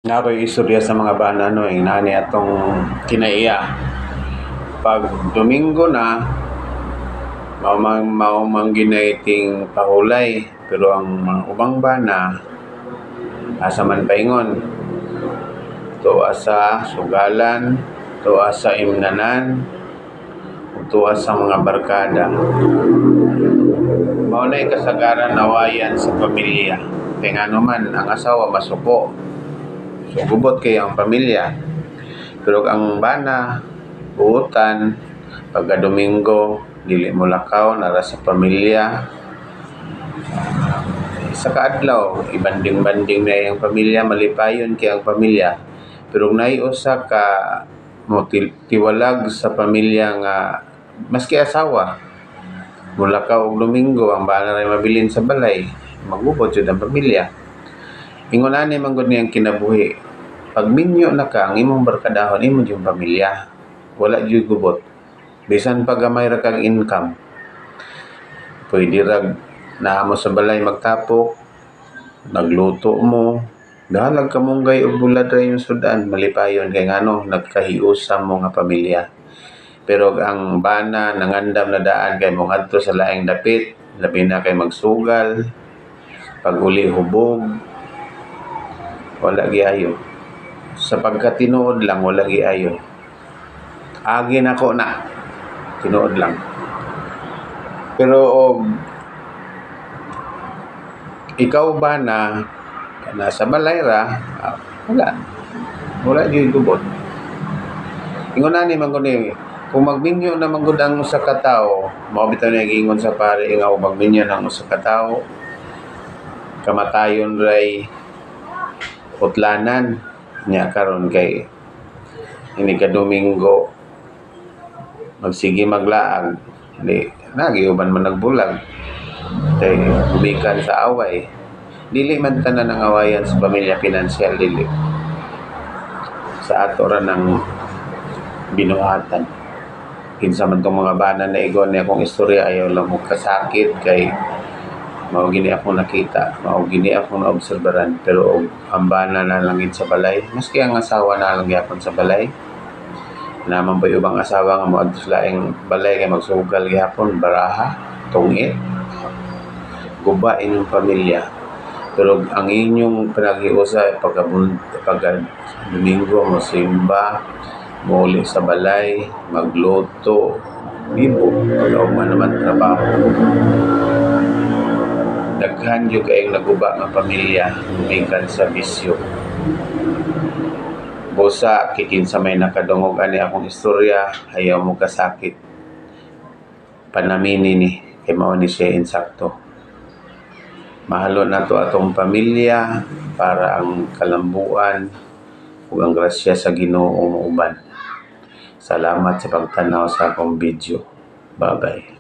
Nga ako'y istorya sa mga bana no, nani atong kinaiya. Pag Domingo na, maumang ginaiting pahulay. Pero ang mga ubang bana, asa man paingon. Tuwa sa sugalan, tuwa sa imnanan, tuwa sa mga barkada. Maunay kasagaran awayan sa pamilya. Kaya nga naman, ang asawa masuko. So, gubot kayo ang pamilya. Pero ang bana, buutan, pagka Domingo, dili mo lakaw, nara sa pamilya. Sa kaadlaw, ibanding-banding na yung pamilya, malipayon kay ang pamilya. Pero naiusa ka mo tiwalag sa pamilya nga maski asawa, mula ka og Domingo, ang bana ray mabilin sa balay, magubot jud ang pamilya. Ingon ani man gud niyang kinabuhi. Pag minyo na ka, ang imong barkadahon, imo yung pamilya. Wala jud gubot. Bisan pa gamay ra kang income. Pwede rag naa mo sa balay magtapok, nagluto mo, dahalag ka munggay og bulad ra yung sudan, malipayon kay ngano nagkahiusa mo nga pamilya. Pero ang bana nangandam na daan kay mong adto sa laing dapit, labi na kay magsugal, pag uli hubog, wala giayo. Sa pagkatinuod lang, wala giayo. Agi na ko na, tinuod lang. Pero ikaw ba na nasa balay ra, wala yun gubot. Ingon na ni manguni, kung magminyo na manggod ang usa ka tawo, mao bitaw na giingon sa pare nga magminyo ng usa ka tawo, kamatayon ray utlanan nya karon kay ini ka Domingo magsige maglaag di nagiuban man nagbulag kay umikan sa away. Dili man tanan ang awayan sa pamilya pinansyal, dili sa ato ra ng binuhatan. Kinsa man tong mga bana na igon ni akong istorya, ayaw lang mo kasakit kay mao gini ako nakita, mao gini ako naobserbaran. Pero ang bana na langit sa balay, maski ang asawa na lang gyapon sa balay, naman ba ubang asawa nga moadto sa laing balay kay magsugal gyapon, baraha, tungit, guba inyong pamilya. Pero ang inyong pinagiusa pagka Domingo mo simba, muli sa balay, magluto, ibo, pag man naman trabaho. Daghan yung kayong naguba ng pamilya, lumikan sa bisyo. Busa, kikinsa may nakadungog ani akong istorya, ayaw mo kasakit. Panamini ni, kay mao ni siya insakto. Mahalo na to atong pamilya para ang kalambuan ug ang grasya sa Ginoo uban. Salamat sa pagtanaw sa akong video. Bye-bye.